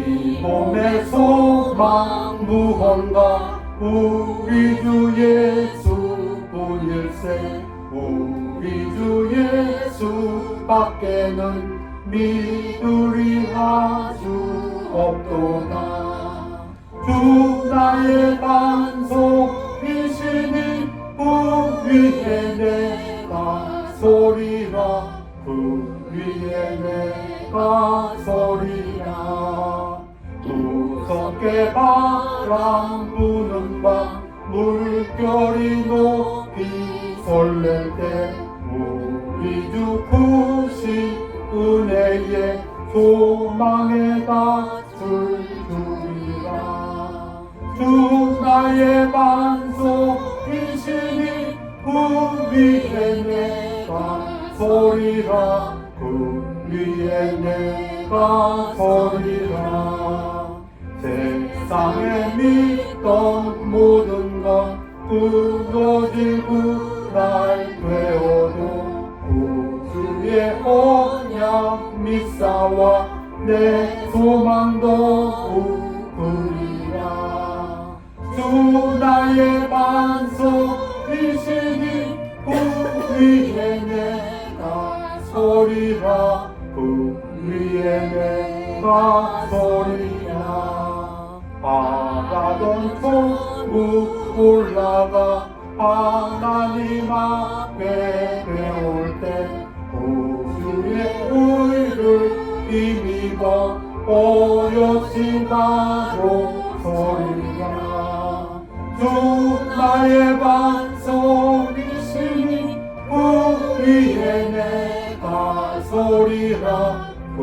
이 몸의 소망 무언가 우리 주 예수뿐일세. 우리 주 예수밖에는 믿으리 하주 없도다. 주 나의 반석이시니 그 위에 내가 서리라. 그 위에 내가 서리라. 무섭게 바람 부는 밤 물결이 높이 설렐 때 우리 주 크신 은혜에 소망에 닿을 줄이라. 주 나의 반석이시니 그 위에 내가 서리라. 그 위에 내가 서리라. 세상에 믿던 모든 것 끊어지고 날 되어도 구주의 언약 믿사와 내 소망 더욱 그리라. 주 나의 반석이시니 그 위에 내가 서리라. 그 위에 내가 서리라. 바라던 천국 올라가 하나님 앞에 배울 때 구주의 의를 힘입어 어여시 나로 서리라. 주 나의 반석이시니 그 위에 내가 서리라. 그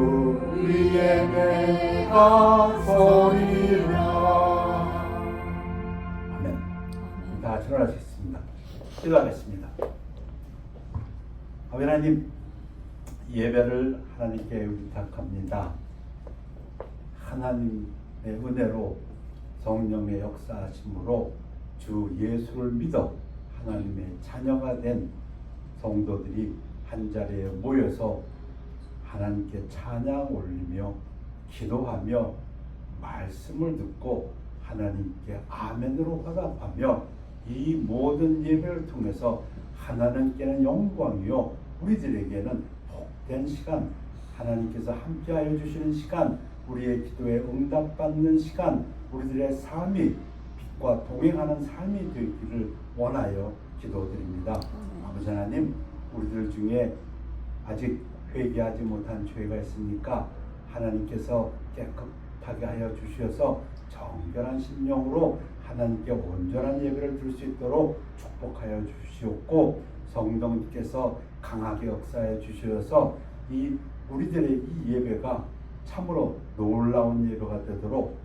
위에 내가 서리라. 아멘. 다 일어나시겠습니다. 기도하겠습니다. 아버지 하나님, 예배를 하나님께 의탁합니다. 하나님의 은혜로 성령의 역사하심으로 주 예수를 믿어 하나님의 자녀가 된 성도들이 한자리에 모여서 하나님께 찬양 올리며 기도하며 말씀을 듣고 하나님께 아멘으로 화답하며 이 모든 예배를 통해서 하나님께는 영광이요 우리들에게는 복된 시간, 하나님께서 함께하여 주시는 시간, 우리의 기도에 응답받는 시간, 우리들의 삶이 빛과 동행하는 삶이 되기를 원하여 기도드립니다. 아버지 하나님, 우리들 중에 아직 회개하지 못한 죄가 있으니까 하나님께서 깨끗하게 하여 주셔서 정결한 심령으로 하나님께 온전한 예배를 드릴 수 있도록 축복하여 주시옵고, 성령님께서 강하게 역사해 주셔서 이 우리들의 이 예배가 참으로 놀라운 예배가 되도록,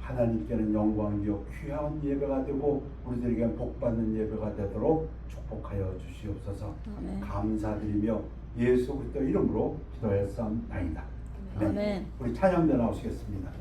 하나님께는 영광이요 귀한 예배가 되고 우리들에게 복받는 예배가 되도록 축복하여 주시옵소서. 아멘. 감사드리며 예수 그리스도 이름으로 기도했사옵나이다. 아멘. 우리 찬양대 나오시겠습니다.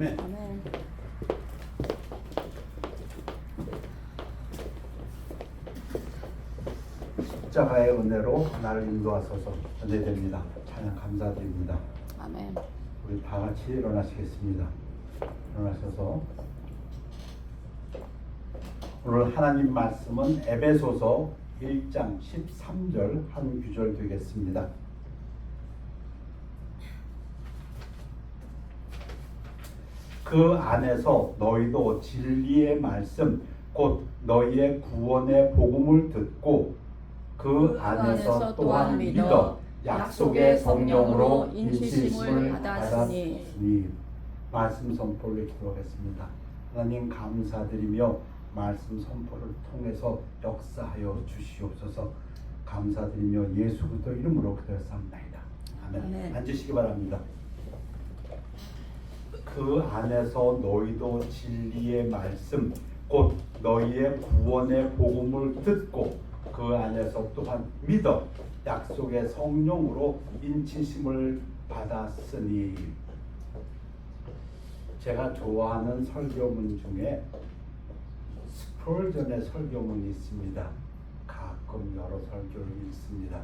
아멘. 아멘. 십자가의 은혜로 나를 인도하소서. 은혜됩니다. 찬양 감사드립니다. 아멘. 우리 다 같이 일어나시겠습니다. 일어나셔서 오늘 하나님 말씀은 에베소서 1장 13절 한 구절 되겠습니다. 그 안에서 너희도 진리의 말씀 곧 너희의 구원의 복음을 듣고 그 안에서 또한 믿어 약속의 성령으로 인치심을 받았으니. 말씀 선포를 기도하겠습니다. 하나님 감사드리며 말씀 선포를 통해서 역사하여 주시옵소서. 감사드리며 예수 그리스도 이름으로 기도했사옵나이다. 아멘. 아멘. 앉으시기 바랍니다. 그 안에서 너희도 진리의 말씀 곧 너희의 구원의 복음을 듣고 그 안에서 또한 믿어 약속의 성령으로 인치심을 받았으니. 제가 좋아하는 설교문 중에 스프롤전의 설교문이 있습니다. 가끔 여러 설교를 읽습니다.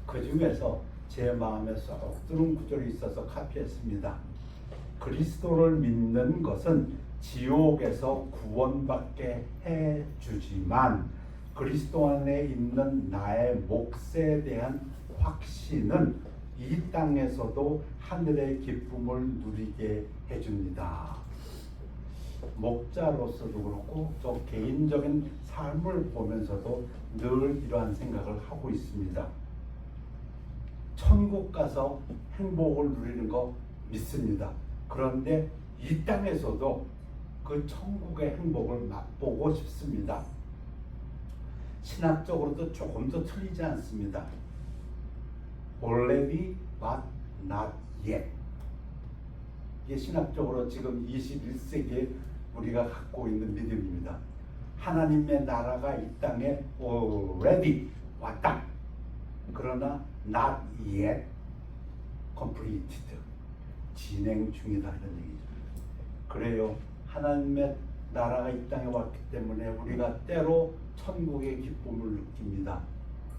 그 중에서 제 마음에 쏙 드는 구절이 있어서 카피했습니다. 그리스도를 믿는 것은 지옥에서 구원받게 해주지만 그리스도 안에 있는 나의 몫에 대한 확신은 이 땅에서도 하늘의 기쁨을 누리게 해줍니다. 목자로서도 그렇고 저 개인적인 삶을 보면서도 늘 이러한 생각을 하고 있습니다. 천국 가서 행복을 누리는 거 믿습니다. 그런데 이 땅에서도 그 천국의 행복을 맛보고 싶습니다. 신학적으로도 조금 더 틀리지 않습니다. Already but not yet. 이게 신학적으로 지금 21세기에 우리가 갖고 있는 믿음입니다. 하나님의 나라가 이 땅에 already 왔다. 그러나 not yet completed. 진행 중이다 이런 얘기죠. 그래요. 하나님의 나라가 이 땅에 왔기 때문에 우리가 때로 천국의 기쁨을 느낍니다.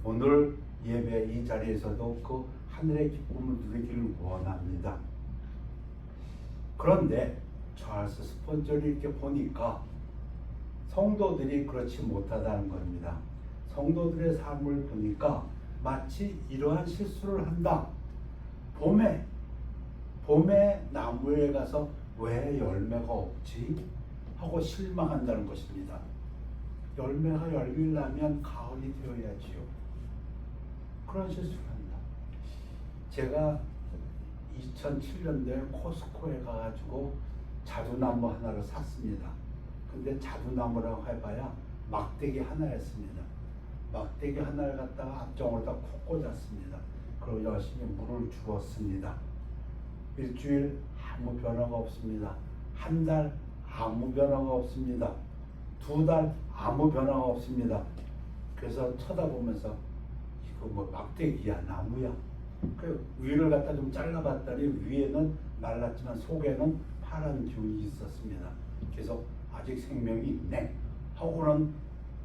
오늘 예배 이 자리에서도 그 하늘의 기쁨을 누리기를 원합니다. 그런데 찰스 스펀저를 이렇게 보니까 성도들이 그렇지 못하다는 겁니다. 성도들의 삶을 보니까 마치 이러한 실수를 한다. 봄에 나무에 가서 왜 열매가 없지? 하고 실망한다는 것입니다. 열매가 열리려면 가을이 되어야지요. 그런 실수를 한다. 제가 2007년도에 코스코에 가가지고 자두나무 하나를 샀습니다. 근데 자두나무라고 해봐야 막대기 하나였습니다. 막대기 하나를 갖다가 앞쪽으로다 콕 꽂았습니다. 그리고 열심히 물을 주었습니다. 일주일 아무 변화가 없습니다. 한 달 아무 변화가 없습니다. 2달 아무 변화가 없습니다. 그래서 쳐다보면서 이거 뭐 막대기야 나무야. 그 위를 갖다 좀 잘라봤더니 위에는 말랐지만 속에는 파란 균이 있었습니다. 그래서 아직 생명이 있네 하고는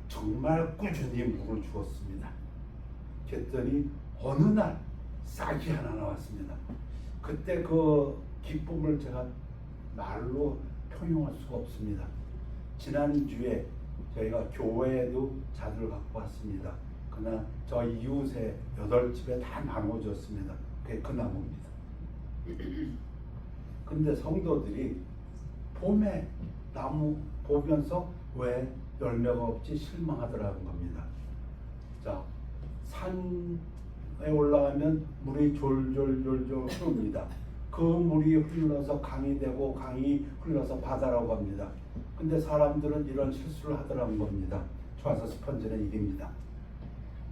정말 꾸준히 물을 주었습니다. 그랬더니 어느 날 싹이 하나 나왔습니다. 그때 그 기쁨을 제가 말로 표현할 수가 없습니다. 지난주에 저희가 교회에도 자두를 갖고 왔습니다. 그러나 저 이웃에 8집에 다 나눠줬습니다. 그게 그 나무입니다. 근데 성도들이 봄에 나무 보면서 왜 열매가 없지 실망하더라는 겁니다. 자, 산에 올라가면 물이 졸졸졸졸 흐릅니다. 그 물이 흘러서 강이 되고 강이 흘러서 바다라고 합니다. 근데 사람들은 이런 실수를 하더라는 겁니다. 찰스 스펀저는 이깁니다.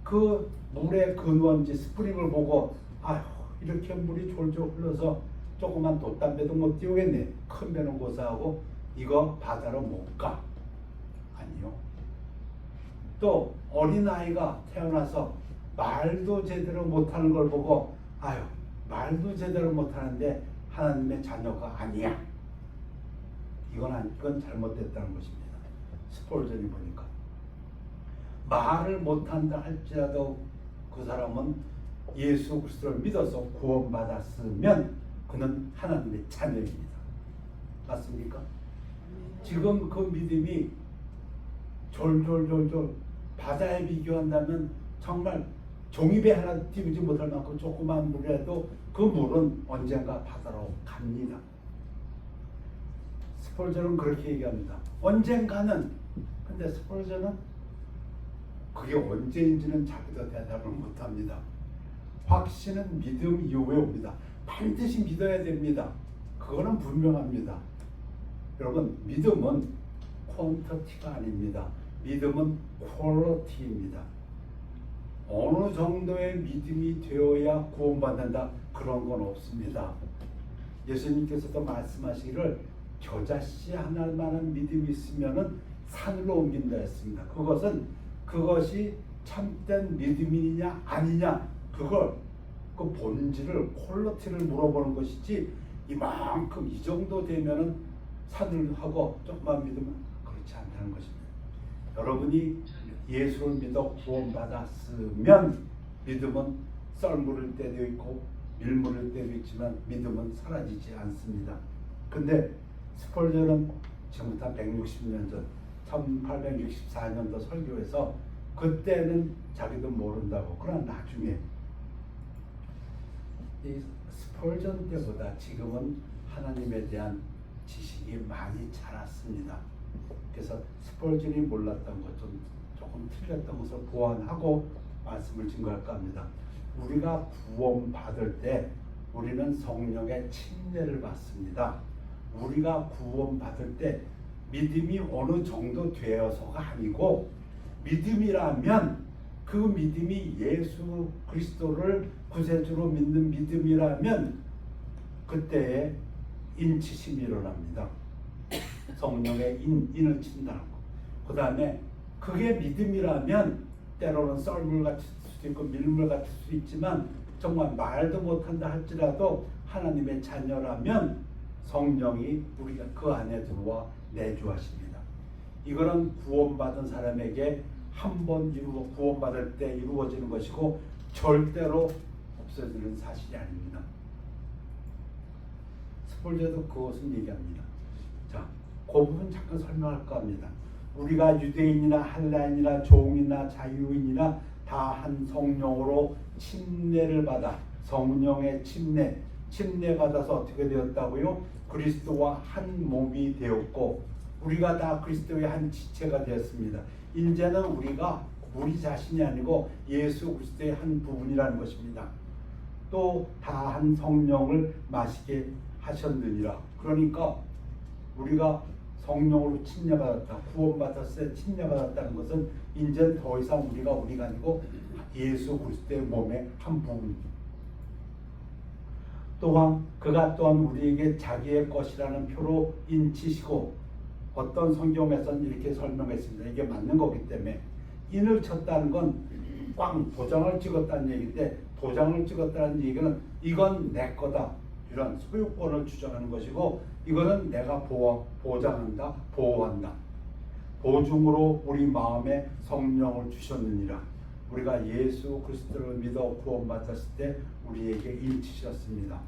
그 물의 근원지 스프링을 보고 아휴 이렇게 물이 졸졸 흘러서 조그만 돛담배도 못 띄우겠네. 큰 배는 고사하고 이거 바다로 못 가. 아니요. 또 어린아이가 태어나서 말도 제대로 못하는 걸 보고 아유 말도 제대로 못하는데 하나님의 자녀가 아니야. 이건 잘못됐다는 것입니다. 스폴전이 보니까 말을 못한다 할지라도 그 사람은 예수 그리스도를 믿어서 구원받았으면 그는 하나님의 자녀입니다. 맞습니까? 지금 그 믿음이 졸졸졸졸 바다에 비교한다면 정말 종이배 하나 띄우지 못할 만큼 조그만 물이라도 그 물은 언젠가 바다로 갑니다. 스폴전은 그렇게 얘기합니다. 언젠가는. 근데 스폴전은 그게 언제인지는 자기도 대답을 못합니다. 확신은 믿음 이후에 옵니다. 반드시 믿어야 됩니다. 그거는 분명합니다. 여러분, 믿음은 퀀터티가 아닙니다. 믿음은 퀄러티입니다. 어느 정도의 믿음이 되어야 구원받는다, 그런 건 없습니다. 예수님께서도 말씀하시기를 겨자씨 하나만한 믿음이 있으면은 산으로 옮긴다 했습니다. 그것이 참된 믿음이냐 아니냐, 그걸 그 본질을, 퀄러티를 물어보는 것이지, 이만큼 이 정도 되면은 산을 하고 조금만 믿으면 그렇지 않다는 것입니다. 여러분이 예수를 믿어 구원받았으면 믿음은 썰물을 때도 있고 밀물을 때도 있지만 믿음은 사라지지 않습니다. 근데 스폴전은 지금부터 160년 전 1864년도 설교에서 그때는 자기도 모른다고, 그러나 나중에 이 스폴전 때보다 지금은 하나님에 대한 지식이 많이 자랐습니다. 그래서 스폴전이 몰랐던 것, 조금 틀렸던 것을 보완하고 말씀을 증거할까 합니다. 우리가 구원받을 때 우리는 성령의 침례를 받습니다. 우리가 구원받을 때 믿음이 어느 정도 되어서가 아니고, 믿음이라면 그 믿음이 예수 그리스도를 구세주로 믿는 믿음이라면 그때에 인치심이 일어납니다. 성령의 인을 친다는 거. 그 다음에 그게 믿음이라면 때로는 썰물 같을 수도 있고 밀물 같을 수도 있지만, 정말 말도 못한다 할지라도 하나님의 자녀라면 성령이 우리가 그 안에 들어와 내주하십니다. 이거는 구원받은 사람에게 한 번 구원받을 때 이루어지는 것이고 절대로 없어지는 사실이 아닙니다. 스폴전도 그것은 얘기합니다. 자, 그 부분 잠깐 설명할까 합니다. 우리가 유대인이나 헬라인이나 종이나 자유인이나 다 한 성령으로 침례를 받아, 성령의 침례 받아서 어떻게 되었다고요? 그리스도와 한 몸이 되었고, 우리가 다 그리스도의 한 지체가 되었습니다. 이제는 우리가 우리 자신이 아니고 예수 그리스도의 한 부분이라는 것입니다. 또 다 한 성령을 마시게 하셨느니라. 그러니까 우리가 성령으로 침례받았다, 구원받았을 때 침례받았다는 것은 이제 더 이상 우리가 아니고 예수 그리스도의 몸의 한 부분입니다. 또한 그가 또한 우리에게 자기의 것이라는 표로 인치시고, 어떤 성경에서는 이렇게 설명했습니다. 이게 맞는 거기 때문에 인을 쳤다는 건 꽝 도장을 찍었다는 얘기인데, 도장을 찍었다는 얘기는 이건 내 거다, 이런 소유권을 주장하는 것이고, 이거는 내가 보장한다, 보호한다. 보증으로 우리 마음에 성령을 주셨느니라. 우리가 예수 그리스도를 믿어 구원받았을 때 우리에게 인치셨습니다.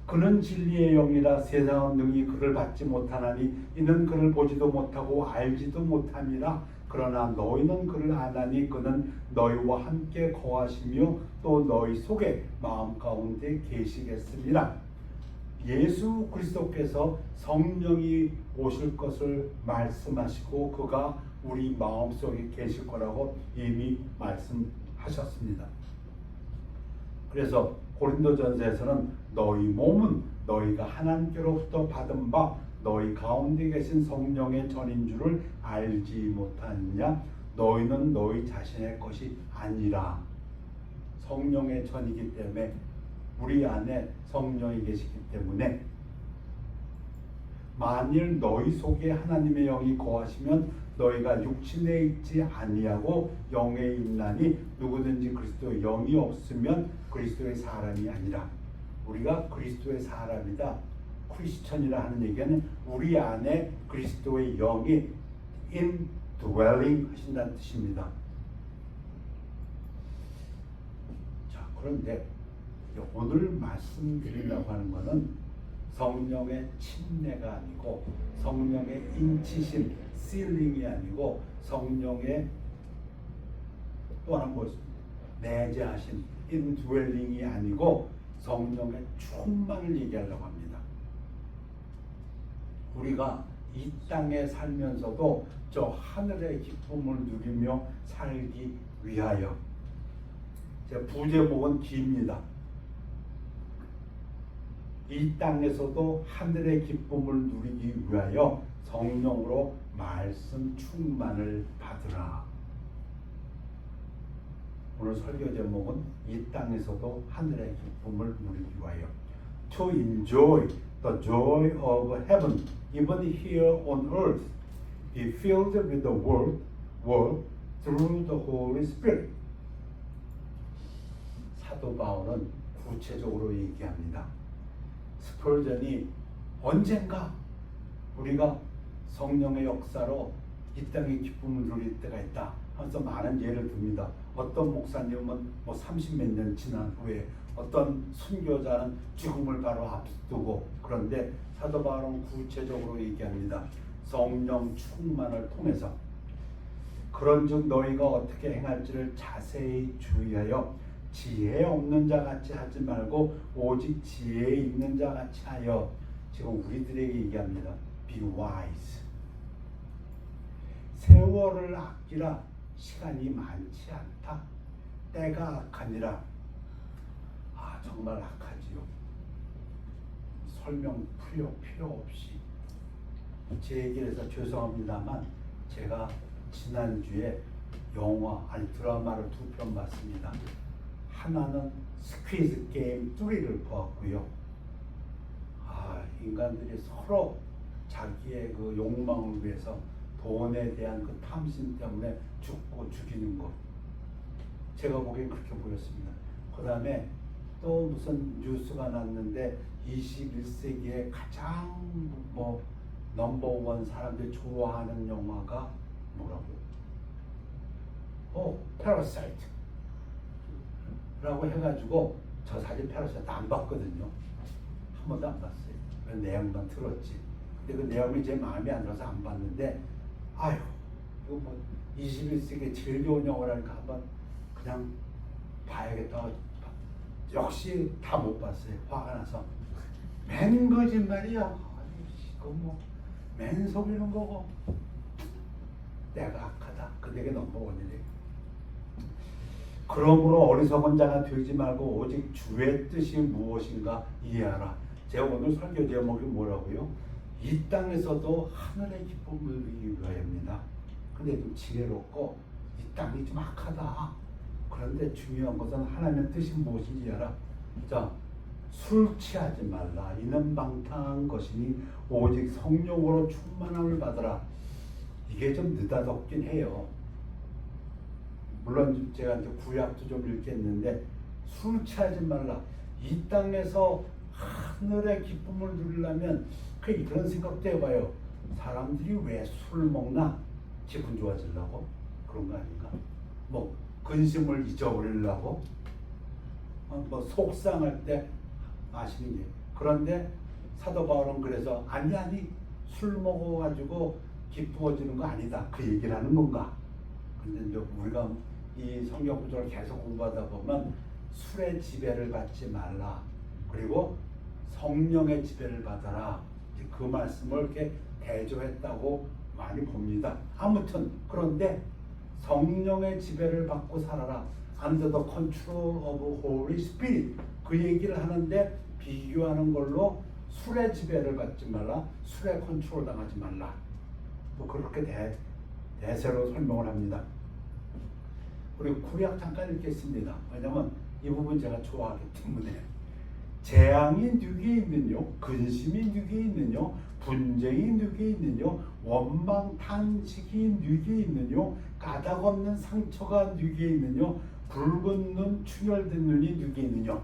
그는 진리의 영이라 세상은 능히 그를 받지 못하나니 이는 그를 보지도 못하고 알지도 못함이라. 그러나 너희는 그를 아나니 그는 너희와 함께 거하시며 또 너희 속에 마음 가운데 계시겠습니다. 예수 그리스도께서 성령이 오실 것을 말씀하시고 그가 우리 마음속에 계실 거라고 이미 말씀하셨습니다. 그래서 고린도전서에서는 너희 몸은 너희가 하나님께로부터 받은 바 너희 가운데 계신 성령의 전인 줄을 알지 못하느냐. 너희는 너희 자신의 것이 아니라. 성령의 전이기 때문에, 우리 안에 성령이 계시기 때문에, 만일 너희 속에 하나님의 영이 거하시면 너희가 육신에 있지 아니하고 영에 있나니 누구든지 그리스도의 영이 없으면 그리스도의 사람이 아니라. 우리가 그리스도의 사람이다. 크리스천이라 하는 얘기는 우리 안에 그리스도의 영이 indwelling 하신다는 뜻입니다. 자, 그런데 오늘 말씀드리려고 하는 것은 성령의 침례가 아니고 성령의 인치심, 실링이 아니고 성령의 또 하나 무엇입니까? 내재하신 indwelling이 아니고 성령의 충만을 얘기하려고 합니다. 우리가 이 땅에 살면서도 저 하늘의 기쁨을 누리며 살기 위하여, 제 부제목은 깁니다. 이 땅에서도 하늘의 기쁨을 누리기 위하여 성령으로 말씀 충만을 받으라. 오늘 설교 제목은 이 땅에서도 하늘의 기쁨을 누리기 위하여, To enjoy the joy of heaven even here on earth, be filled with the word through the Holy Spirit. 사도 바울은 구체적으로 얘기합니다. 스펄전이 언젠가 우리가 성령의 역사로 이 땅의 기쁨을 누릴 때가 있다 하면서 많은 예를 듭니다. 어떤 목사님은 뭐 30몇 년 지난 후에, 어떤 순교자는 죽음을 바로 앞두고, 그런데 사도 바울은 구체적으로 얘기합니다. 성령 충만을 통해서 그런즉 너희가 어떻게 행할지를 자세히 주의하여 지혜 없는 자 같이 하지 말고 오직 지혜 있는 자 같이 하여. 지금 우리들에게 얘기합니다. Be wise. 세월을 아끼라. 시간이 많지 않다. 때가 악하니라. 정말 악하지요. 설명 필요 없이 제 얘기를 해서 죄송합니다만, 제가 지난주에 드라마를 2편 봤습니다. 하나는 스퀴즈 게임 3를 보았고요. 인간들이 서로 자기의 그 욕망을 위해서 돈에 대한 그 탐심 때문에 죽고 죽이는 것, 제가 보기엔 그렇게 보였습니다. 그 다음에 또 무슨 뉴스가 났는데 21세기에 가장 넘버원 사람들이 좋아하는 영화가 뭐라고요? 패러사이트 라고 해가지고, 저 사실 패러사이트 안 봤거든요. 한 번도 안 봤어요. 그 내용만 들었지. 근데 그 내용이 제 마음에 안 들어서 안 봤는데, 이거 21세기에 제일 좋은 영화라니까 한번 그냥 봐야겠다. 역시 다 못 봤어요. 화가 나서. 맨 거짓말이야. 이거 맨 속이는 거고. 내가 악하다. 그게 넘버원이래. 그러므로 어리석은 자가 되지 말고 오직 주의 뜻이 무엇인가 이해하라. 제가 오늘 설교 제목이 뭐라고요? 이 땅에서도 하늘의 기쁨을 누리기 위하여입니다. 근데 좀 지혜롭고 이 땅이 좀 악하다. 그런데 중요한 것은 하나님의 뜻이 무엇인지 알아. 자, 술 취하지 말라. 이는 방탕한 것이니 오직 성령으로 충만함을 받으라. 이게 좀 느닷없긴 해요. 물론 제가 이제 구약도 좀 읽겠는데, 술 취하지 말라. 이 땅에서 하늘의 기쁨을 누리려면 그런 생각도 해봐요. 사람들이 왜 술을 먹나? 기분 좋아지려고? 그런 거 아닌가? 근심을 잊어버리려고? 속상할 때 마시는 게. 그런데 사도 바울은 그래서 아니 술 먹어가지고 기쁘어지는 거 아니다. 그 얘기를 하는 건가? 근데 이제 우리가 이 성경 구절을 계속 공부하다 보면 술의 지배를 받지 말라. 그리고 성령의 지배를 받아라. 그 말씀을 이렇게 대조했다고 많이 봅니다. 아무튼 그런데 성령의 지배를 받고 살아라. Under the control of Holy Spirit. 그 얘기를 하는데 비교하는 걸로 술의 지배를 받지 말라. 술의 컨트롤 당하지 말라. 그렇게 대세로 설명을 합니다. 우리 구약 잠깐 읽겠습니다. 왜냐하면 이 부분 제가 좋아하기 때문에. 재앙이 누구에 있느뇨? 근심이 누구에 있느뇨? 분쟁이 누구에 있느뇨? 원망 탄식이 누구에 있느뇨? 까닭 없는 상처가 누구에 있느뇨? 붉은 눈 충혈된 눈이 누구에 있느뇨?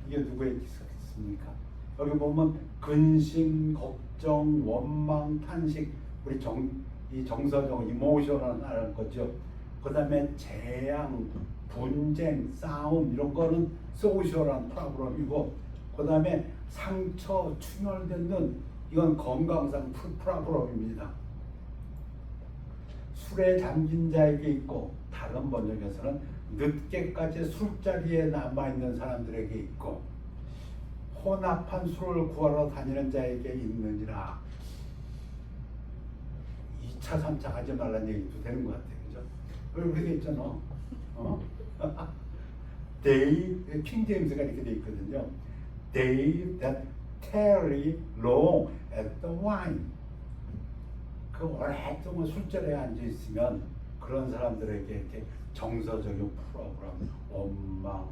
이게 누구의 디스크입니까? 여기 보면 근심, 걱정, 원망, 탄식, 우리 이 정서적 이모션이라는 거죠. 그 다음에 재앙, 분쟁, 싸움 이런 거는 소셜한 프로그램이고, 그 다음에 상처, 충혈되는 이건 건강상 프로그램입니다. 술에 잠긴 자에게 있고, 다른 번역에서는 늦게까지 술자리에 남아있는 사람들에게 있고, 혼합한 술을 구하러 다니는 자에게 있느니라. 2차, 3차 가지 말라는 얘기도 되는 것 같아요. 그죠? 그렇게 돼 있잖아. They, 킹 제임스가 이렇게 돼 있거든요. They that tarry long at the wine. 그 오랫동안 술자리에 앉아 있으면 그런 사람들에게 이렇게 정서적인 프로그램, 원망,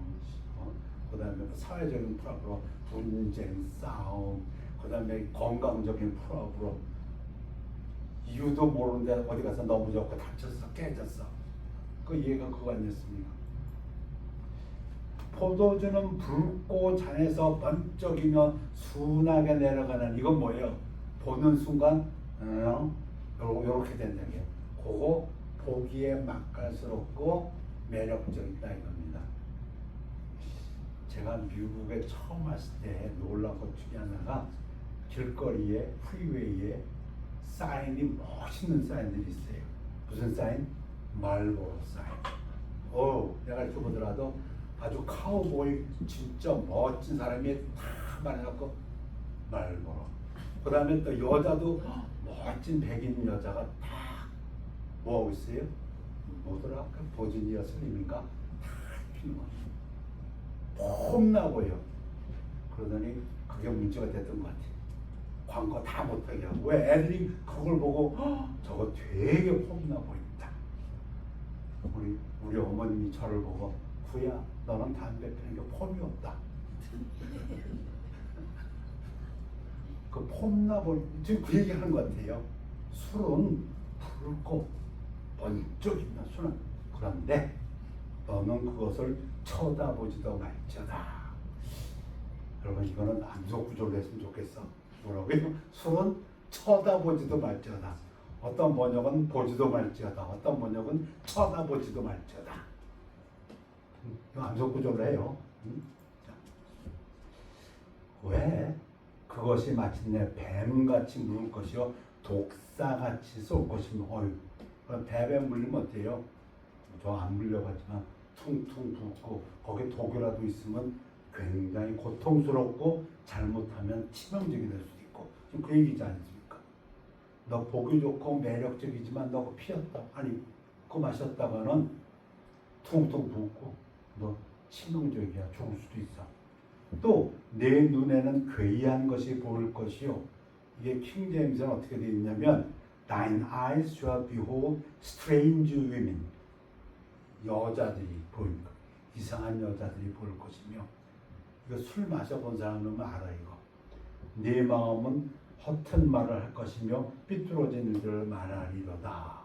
그 다음에 사회적인 프로그램, 분쟁, 싸움, 그 다음에 건강적인 프로그램, 이유도 모르는데 어디 가서 넘어졌고 다쳤어, 깨졌어. 그 이해가 그거 아니었습니까? 포도주는 붉고 잔에서 번쩍이며 순하게 내려가는, 이건 뭐예요? 보는 순간 요렇게 된다는 게, 그거 보기에 맛깔스럽고 매력적이다 이겁니다. 제가 미국에 처음 왔을 때 놀란 것 중에 하나가, 길거리에, 프리웨이에 사인이, 멋있는 사인들이 있어요. 무슨 사인? 말보로 사인. 내가 이렇게 보더라도 아주 카우보이 진짜 멋진 사람이 다 말해갖고 말보로. 그 다음에 또 여자도 멋진 백인 여자가 다 뭐하고 있어요? 뭐더라? 그 버지니아 스님인가? 다 피는 거예요. 폼나고요. 그러더니 그게 문제가 됐던 것 같아요. 광고 다 못하게 하고. 왜? 애들이 그걸 보고 저거 되게 폼나 보인다. 우리 어머님이 저를 보고, 구야 너는 담배 피는 게 폼이 없다. 그 폼나 보인, 지금 그 얘기 하는 것 같아요. 술은 붉고 번쩍이면 술은, 그런데 너는 그것을 쳐다보지도 말지어다. 여러분, 이거는 암속 구조로 했으면 좋겠어. 뭐라고요? 술은 쳐다보지도 말지어다. 어떤 번역은 보지도 말지어다. 어떤 번역은 쳐다보지도 말지어다. 이거 암속 구조로 해요. 왜? 그것이 마침내 뱀같이 물을 것이요 독사같이 쏠 것이며, 뱀에 물리면 어때요? 저 안 물려봤지만 퉁퉁 붓고 거기에 독이라도 있으면 굉장히 고통스럽고 잘못하면 치명적이 될 수도 있고, 지금 그 얘기지 않습니까? 너 보기 좋고 매력적이지만 너 그거 피웠다, 아니 그거 마셨다가는 퉁퉁 붓고 너 치명적이야, 죽을 수도 있어. 또 내 눈에는 괴이한 것이 보일 것이요. 이게 킹 제임스는 어떻게 되어 있냐면, Thine eyes shall behold strange women. 여자들이 보입니다. 이상한 여자들이 보일 것이며, 이거 술 마셔본 사람은 알아. 이거 내 마음은 허튼 말을 할 것이며 삐뚤어진 일들을 말하리로다.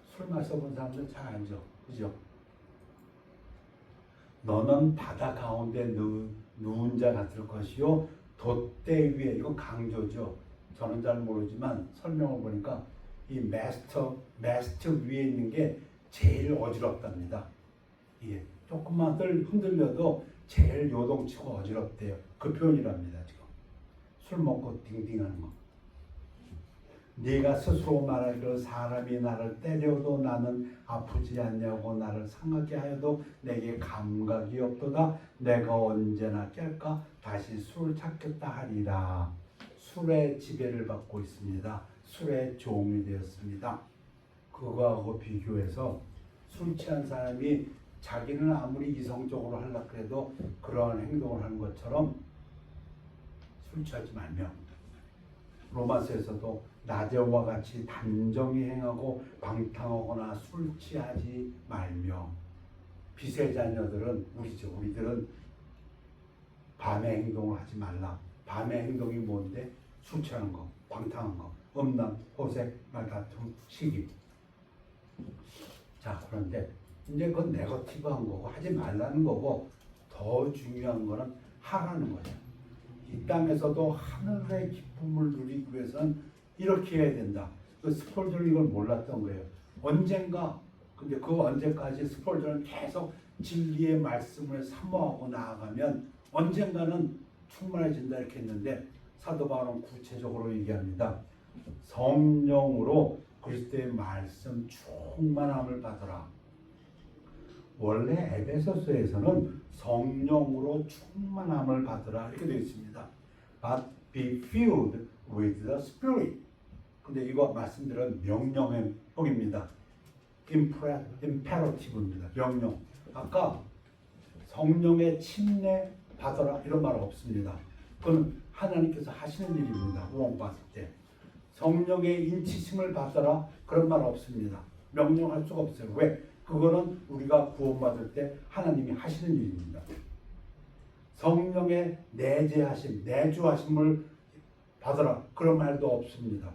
술 마셔본 사람들 잘 알죠, 그죠? 너는 바다 가운데 누운 자 같을 것이요 돛대 위에, 이거 강조죠. 저는 잘 모르지만 설명을 보니까 이 마스터 위에 있는 게 제일 어지럽답니다. 이게 조금만 흔들려도 제일 요동치고 어지럽대요. 그 표현이랍니다. 지금 술 먹고 딩딩하는 거. 네가 스스로 말하기를 사람이 나를 때려도 나는 아프지 않냐고 나를 상하게 하여도 내게 감각이 없도다. 내가 언제나 깰까 다시 술을 찾겠다 하리라. 술의 지배를 받고 있습니다. 술의 종이 되었습니다. 그거하고 비교해서 술 취한 사람이 자기는 아무리 이성적으로 하려고 해도 그러한 행동을 하는 것처럼 술 취하지 말며, 로마서에서도 낮에와 같이 단정히 행하고 방탕하거나 술 취하지 말며. 빛의 자녀들은 우리들은 밤에 행동을 하지 말라. 밤의 행동이 뭔데? 술 취하는 거, 방탕한 거, 음란, 호색, 말다툼, 시기. 자, 그런데 이제 그건 네거티브한 거고 하지 말라는 거고, 더 중요한 거는 하라는 거죠. 이 땅에서도 하늘의 기쁨을 누리기 위해서는 이렇게 해야 된다. 그 스폴저는 이걸 몰랐던 거예요. 언젠가, 근데 그 언제까지 스폴저는 계속 진리의 말씀을 사모하고 나아가면 언젠가는 충만해진다 이렇게 했는데, 사도 바울은 구체적으로 얘기합니다. 성령으로 그리스도의 말씀 충만함을 받으라. 원래 에베소서에서는 성령으로 충만함을 받으라 이렇게 되어 있습니다. But be filled with the Spirit. 근데 이거 말씀드린 명령형입니다. imperative입니다. 명령. 아까 성령의 침례 받아라 이런 말 없습니다. 그건 하나님께서 하시는 일입니다. 구원받을 때. 성령의 인치심을 받아라 그런 말 없습니다. 명령할 수가 없어요. 왜? 그거는 우리가 구원받을 때 하나님이 하시는 일입니다. 성령의 내재하심, 내주하심을 받아라 그런 말도 없습니다.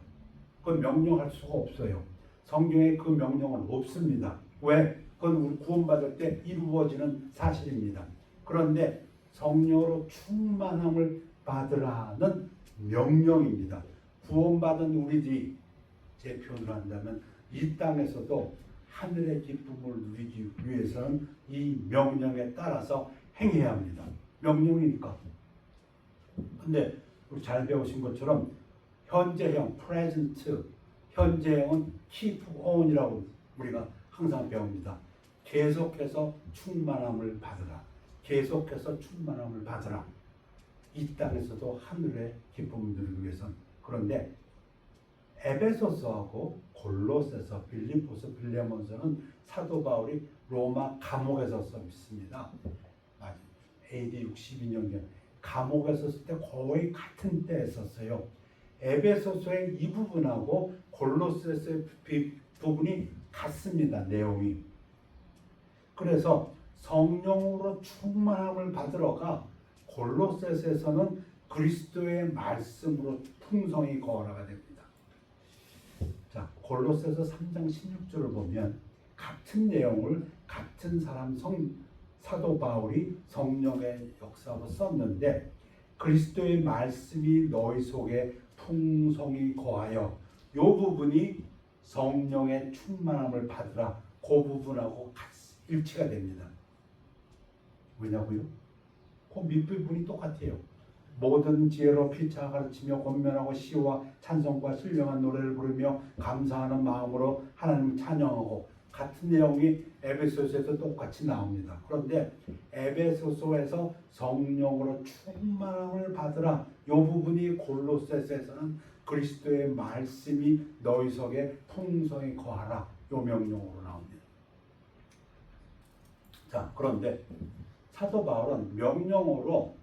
그건 명령할 수가 없어요. 성경에 그 명령은 없습니다. 왜? 그건 우리 구원받을 때 이루어지는 사실입니다. 그런데 성령으로 충만함을 받으라는 명령입니다. 구원받은 우리들이, 제 표현을 한다면 이 땅에서도 하늘의 기쁨을 누리기 위해서는 이 명령에 따라서 행해야 합니다. 명령이니까. 근데 우리 잘 배우신 것처럼 현재형, present, 현재형은 keep on이라고 우리가 항상 배웁니다. 계속해서 충만함을 받으라. 계속해서 충만함을 받으라. 이 땅에서도 하늘의 기쁨을 누리기 위해서는. 그런데 에베소서하고 골로새서, 빌립보서, 빌레몬서는 사도 바울이 로마 감옥에서 썼습니다. AD 62년경 감옥에서 썼을 때 거의 같은 때에 썼어요. 에베소서의 이 부분하고 골로새서의 부분이 같습니다. 내용이. 그래서 성령으로 충만함을 받으러가 골로새서에서는 그리스도의 말씀으로 풍성히 거하라가 됩니다. 자, 골로새서 3장 16절을 보면 같은 내용을 같은 사람 사도 바울이 성령의 역사로 썼는데, 그리스도의 말씀이 너희 속에 풍성히 거하여, 이 부분이 성령의 충만함을 받으라, 그 부분하고 일치가 됩니다. 왜냐고요? 그 밑부분이 똑같아요. 모든 지혜로 피차 가르치며 권면하고 시와 찬송과 신령한 노래를 부르며 감사하는 마음으로 하나님을 찬양하고, 같은 내용이 에베소서에서 똑같이 나옵니다. 그런데 에베소서에서 성령으로 충만함을 받으라, 이 부분이 골로새서에서는 그리스도의 말씀이 너희 속에 풍성히 거하라, 이 명령으로 나옵니다. 자, 그런데 사도 바울은 명령으로,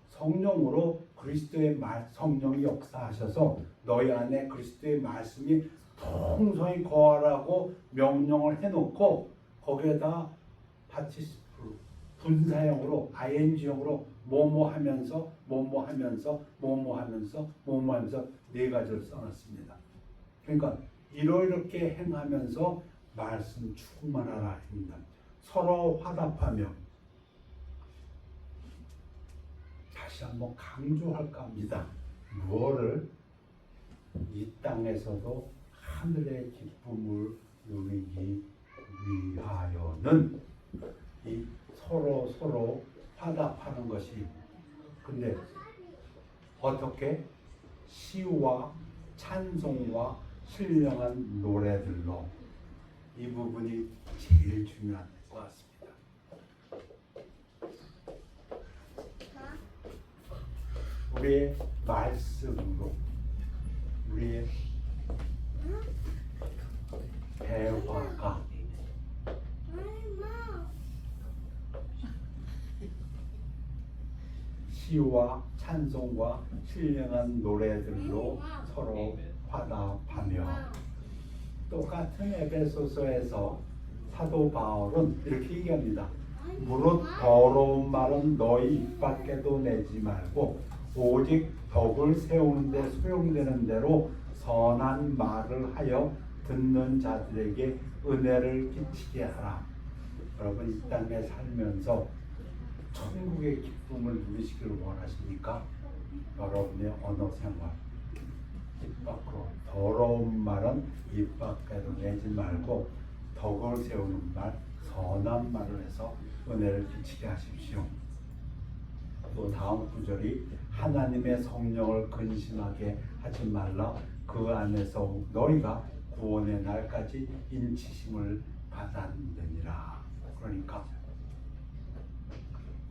성령으로 그리스도의 성령이 역사하셔서 너희 안에 그리스도의 말씀이 풍성히 거하라고 명령을 해놓고, 거기에다 파티시플, 분사형으로, ing형으로 뭐뭐하면서 뭐뭐하면서 뭐뭐하면서 뭐뭐하면서 네 가지를 써놨습니다. 그러니까 이렇게 행하면서 말씀 충만하라 합니다. 서로 화답하며, 다시 한번 강조할까 합니다. 무엇을? 이 땅에서도 하늘의 기쁨을 누리기 위하여는 이 서로 화답하는 것이, 근데 어떻게? 시와 찬송과 신령한 노래들로. 이 부분이 제일 중요한 것 같습니다. 우리의 말씀으로, 우리의 대화가 시와 찬송과 신령한 노래들로 서로 화답하며, 똑같은 에베소서에서 사도 바울은 이렇게 얘기합니다. 무릇 더러운 말은 너희 입 밖에도 내지 말고 오직 덕을 세우는 데 소용되는 대로 선한 말을 하여 듣는 자들에게 은혜를 끼치게 하라. 여러분, 이 땅에 살면서 천국의 기쁨을 누리시기를 원하십니까? 여러분의 언어 생활 입 밖으로, 더러운 말은 입 밖에도 내지 말고 덕을 세우는 말, 선한 말을 해서 은혜를 끼치게 하십시오. 또 다음 구절이 하나님의 성령을 근심하게 하지 말라. 그 안에서 너희가 구원의 날까지 인치심을 받았느니라. 그러니까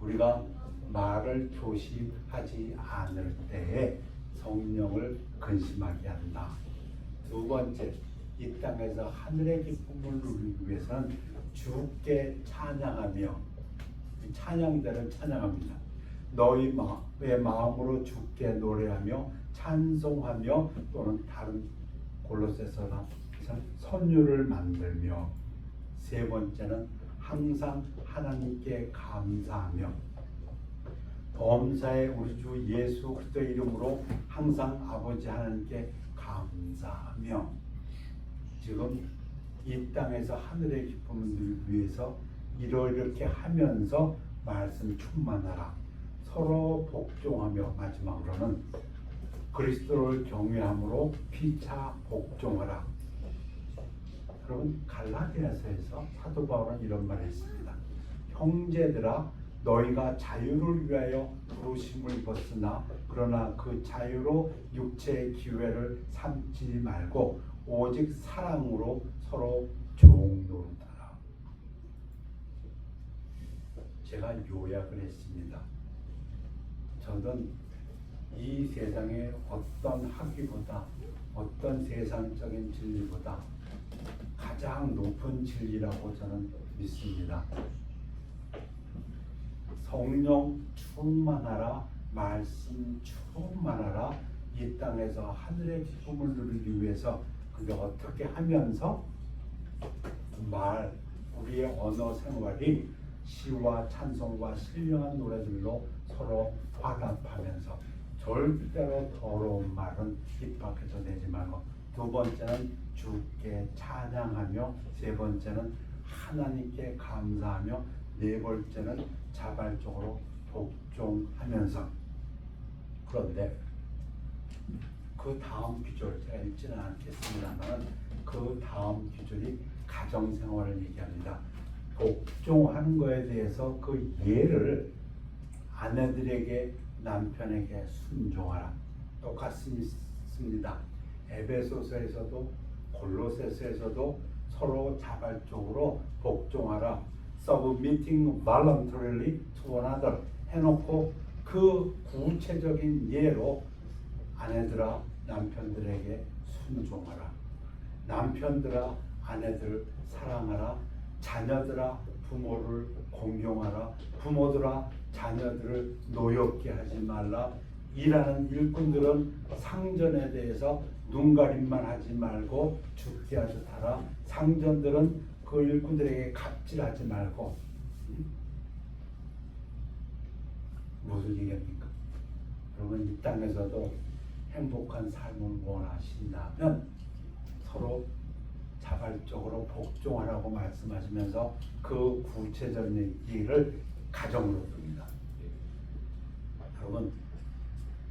우리가 말을 조심하지 않을 때에 성령을 근심하게 한다. 두 번째, 이 땅에서 하늘의 기쁨을 누리기 위해서는 주께 찬양하며, 찬양대를 찬양합니다. 너희 마음으로 주께 노래하며 찬송하며, 또는 다른 골로새서는 선율을 만들며, 세 번째는 항상 하나님께 감사하며, 범사에 우리 주 예수 그리스도의 이름으로 항상 아버지 하나님께 감사하며, 지금 이 땅에서 하늘의 기쁨을 누리기 위해서 이렇게 하면서 말씀 충만하라. 서로 복종하며, 마지막으로는 그리스도를 경외함으로 피차 복종하라. 여러분, 갈라디아서에서 사도 바울은 이런 말을 했습니다. 형제들아, 너희가 자유를 위하여 부르심을 입었으나 그러나 그 자유로 육체의 기회를 삼지 말고 오직 사랑으로 서로 종노릇하라. 제가 요약을 했습니다. 저는 이 세상의 어떤 학위보다, 어떤 세상적인 진리보다 가장 높은 진리라고 저는 믿습니다. 성령 충만하라, 말씀 충만하라. 이 땅에서 하늘의 기쁨을 누리기 위해서, 근데 어떻게 하면서 우리의 언어 생활이 시와 찬송과 신령한 노래들로 서로 화답하면서, 절대로 더러운 말은 입 밖에서 내지 말고, 두 번째는 주께 찬양하며, 세 번째는 하나님께 감사하며, 네 번째는 자발적으로 복종하면서. 그런데 그 다음 구절, 제가 읽지는 않겠습니다만 그 다음 구절이 가정생활을 얘기합니다. 복종하는 것에 대해서 그 예를 아내들에게, 남편에게 순종하라. 똑같습니다. 에베소서에서도 골로새서에서도 서로 자발적으로 복종하라. Submitting voluntarily to one another 해놓고, 그 구체적인 예로 아내들아 남편들에게 순종하라. 남편들아 아내들 사랑하라. 자녀들아 부모를 공경하라. 부모들아 자녀들을 노엽게 하지 말라. 일하는 일꾼들은 상전에 대해서 눈가림만 하지 말고 죽게 하듯 하라. 상전들은 그 일꾼들에게 갑질하지 말고. 무슨 얘기입니까? 여러분, 이 땅에서도 행복한 삶을 원하신다면 서로 자발적으로 복종하라고 말씀하시면서 그 구체적인 얘기를 가정으로 둡니다. 여러분,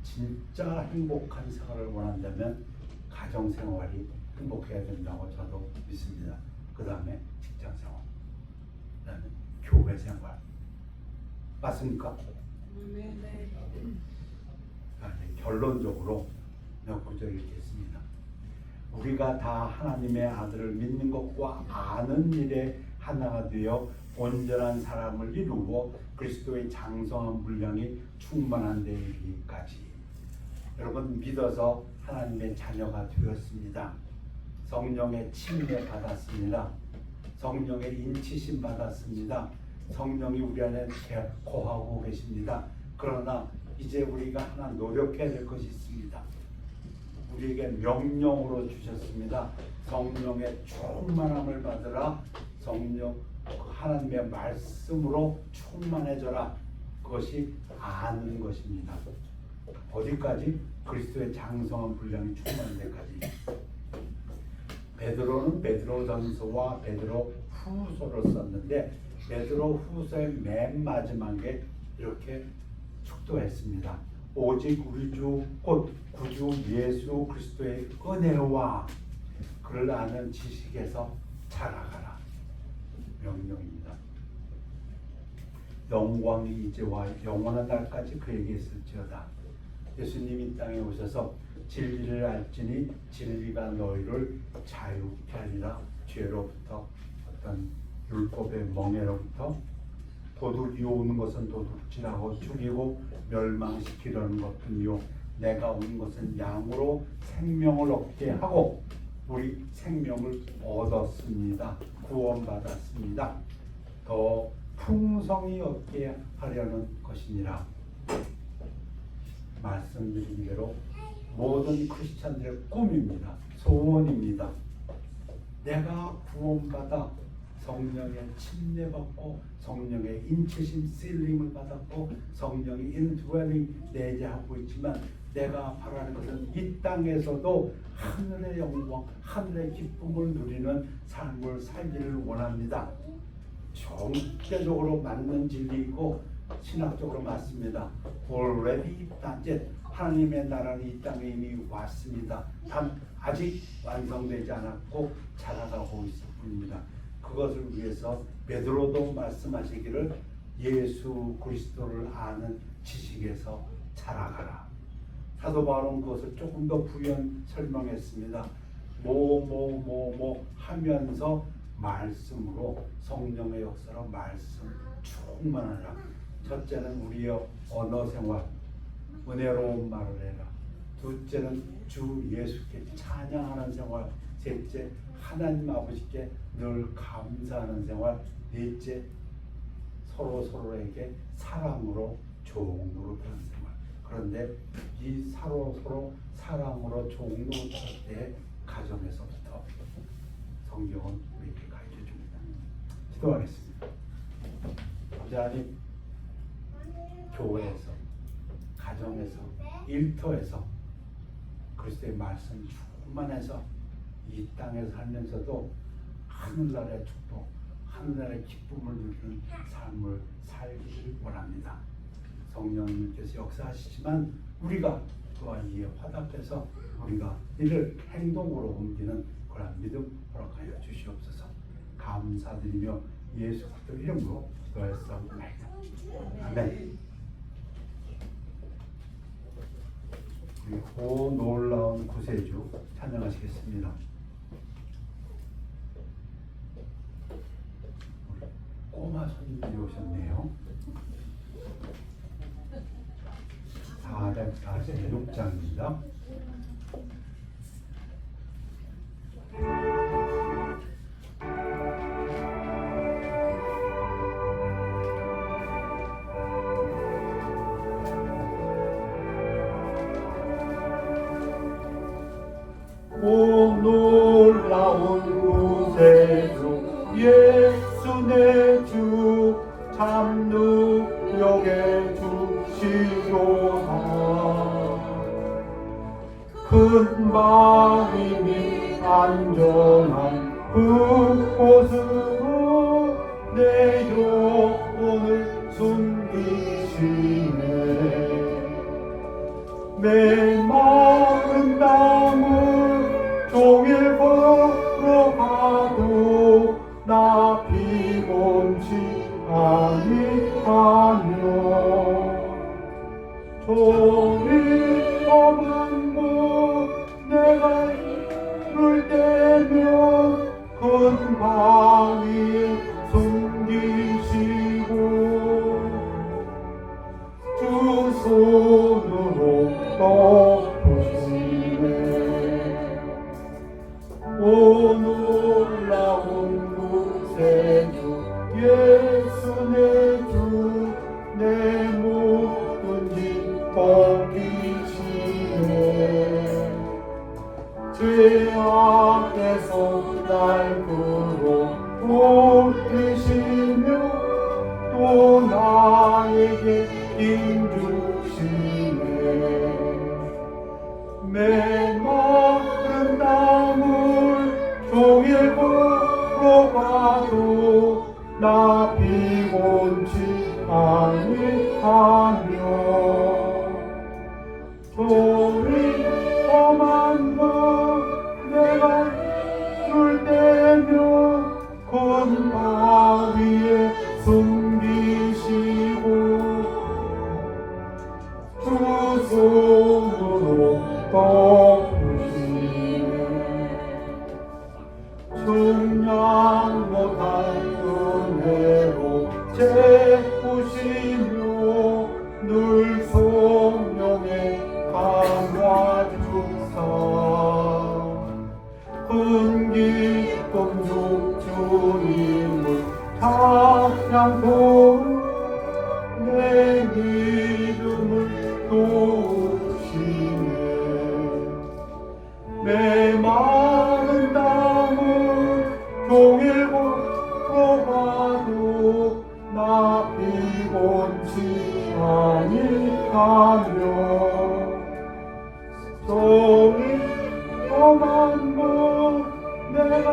진짜 행복한 생활을 원한다면 가정생활이 행복해야 된다고 저도 믿습니다. 그 다음에 직장생활, 그 다음에 교회생활. 맞습니까? 네. 결론적으로 몇 구절 읽겠습니다. 우리가 다 하나님의 아들을 믿는 것과 아는 일에 하나가 되어 온전한 사람을 이루고 그리스도의 장성한 분량이 충만한 데 이르기까지. 여러분, 믿어서 하나님의 자녀가 되었습니다. 성령의 침례 받았습니다. 성령의 인치심 받았습니다. 성령이 우리 안에 거하고 계십니다. 그러나 이제 우리가 하나 노력해야 될 것이 있습니다. 우리에게 명령으로 주셨습니다. 성령의 충만함을 받으라. 성령 하나님의 말씀으로 충만해져라. 그것이 아는 것입니다. 어디까지? 그리스도의 장성한 분량이 충만한 데까지. 베드로는 베드로전서와 베드로 후서를 썼는데 베드로 후서의 맨 마지막에 이렇게 축도했습니다. 오직 우리 주 곧 구주 예수 그리스도의 은혜와 그를 아는 지식에서 자라가라. 명령입니다. 영광이 이제와 영원한 날까지 그에게 있을지어다. 예수님이 이 땅에 오셔서 진리를 알지니 진리가 너희를 자유케 하리라. 죄로부터 어떤 율법의 멍에로부터 도둑이 오는 것은 도둑질하고 죽이고 멸망시키려는 것뿐이요 내가 온 것은 양으로 생명을 얻게 하고 우리 생명을 얻었습니다. 구원받았습니다. 더 풍성히 얻게 하려는 것이니라. 말씀드린 대로 모든 크리스찬들의 꿈입니다. 소원입니다. 내가 구원받아 성령의 침례받고 성령의 인치심 실림을 받았고 성령의 인드웰링 내재하고 있지만 내가 바라는 것은 이 땅에서도 하늘의 영광, 하늘의 기쁨을 누리는 삶을 살기를 원합니다. 종교적으로 맞는 진리이고 신학적으로 맞습니다. Already done. 하나님의 나라는 이 땅에 이미 왔습니다. 단 아직 완성되지 않았고 자라가고 있을 뿐입니다. 그것을 위해서 베드로도 말씀하시기를 예수 그리스도를 아는 지식에서 자라가라. 사도 바울은 그것을 조금 더 부연 설명했습니다. 뭐 하면서 말씀으로 성령의 역사로 말씀 충만하라. 첫째는 우리의 언어 생활, 은혜로운 말을 해라. 둘째는 주 예수께 찬양하는 생활. 셋째, 하나님 아버지께 늘 감사하는 생활. 넷째, 서로에게 사랑으로 종노릇하는 생활. 그런데 이 서로 사랑으로 종노릇할 때 가정에서부터 성경은 우리에게 가르쳐 줍니다. 기도하겠습니다. 하나님, 교회에서, 가정에서, 일터에서 그리스도의 말씀 충만해서 이 땅에 살면서도 하늘나라의 축복, 하늘나라의 기쁨을 누리는 삶을 살기를 원합니다. 성령님께서 역사하시지만 우리가 그와 이에 화답해서 우리가 이를 행동으로 옮기는 그런 믿음 허락하여 주시옵소서. 감사드리며 예수 그리스도 이름으로 기도하였사옵나이다. 아멘. 그리고 놀라운 구세주 찬양하시겠습니다. 꼬마 손님들이 오셨네요. 446장입니다. 오 놀라운 구세주 예수 내 주 참 능력의 주시로다. 큰 밤이니 안전한 그곳으로 내 영혼을 숨기시네. 메마른 땅을 종일 걸어가도 나 피곤치 아니하며 종일 검은 것 내가 물 때면 큰 바위에 숨기시고 주 손으로 덮으시네. 오 놀라운 구세주 예수 내 주 내 모든 길 벗기시네. 죄 앞에서 날 끌어 올리시며 또 나에게 힘 주시네. 메마른 땅을 종일 걸어가도 나 피곤치 아니하며 가며 종이 험한 것 내가 뚫 때며 큰 바위에 숨기시고 주 손으로 덮으시네 중량 못한 은혜로 채우시며 늘 성령에 감화주사 큰 기쁨 중 주님을 찬양토록 내 믿음을 도우시네 내 마른 땅을 종일 걸어가도 나 피곤치 아니하며 종일 험한 것 내가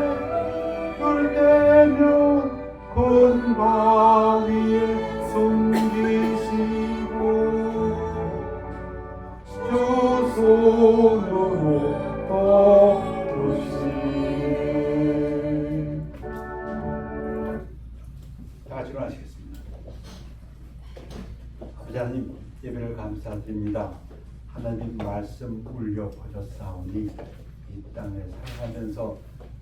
뚫 때면 큰 바위에 숨기시고 주 손으로 덮으시네 다 같이 일어나시겠습니다. 아버지 하나님 예배를 감사드립니다. 하나님 말씀 울려 퍼졌사오니 이 땅에 살아가면서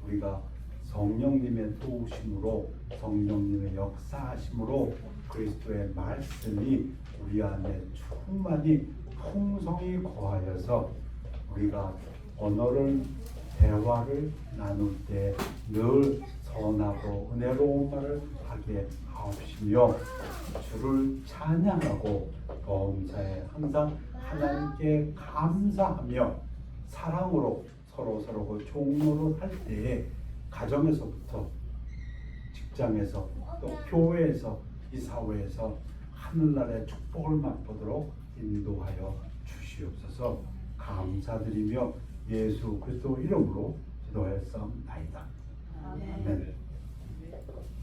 우리가 성령님의 도우심으로 성령님의 역사하심으로 그리스도의 말씀이 우리 안에 충만히 풍성히 거하여서 우리가 언어를 대화를 나눌 때 늘 선하고 은혜로운 말을 하게 하옵시며 주를 찬양하고 범사에 항상 하나님께 감사하며 사랑으로 서로 종로를 할 때에 가정에서부터 직장에서 또 교회에서 이 사회에서 하늘나라의 축복을 맛보도록 인도하여 주시옵소서. 감사드리며 예수 그리스도 이름으로 기도하였사옵나이다. 아멘.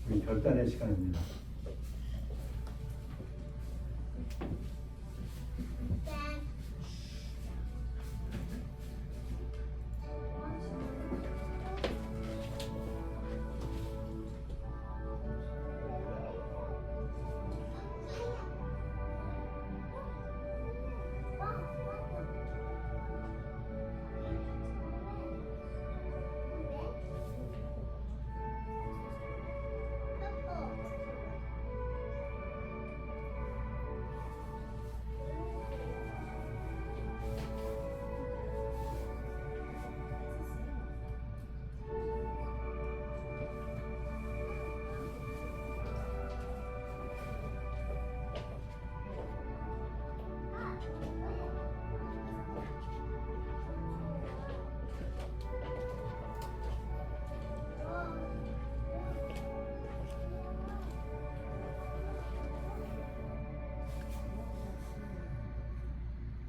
우리 결단의 시간입니다.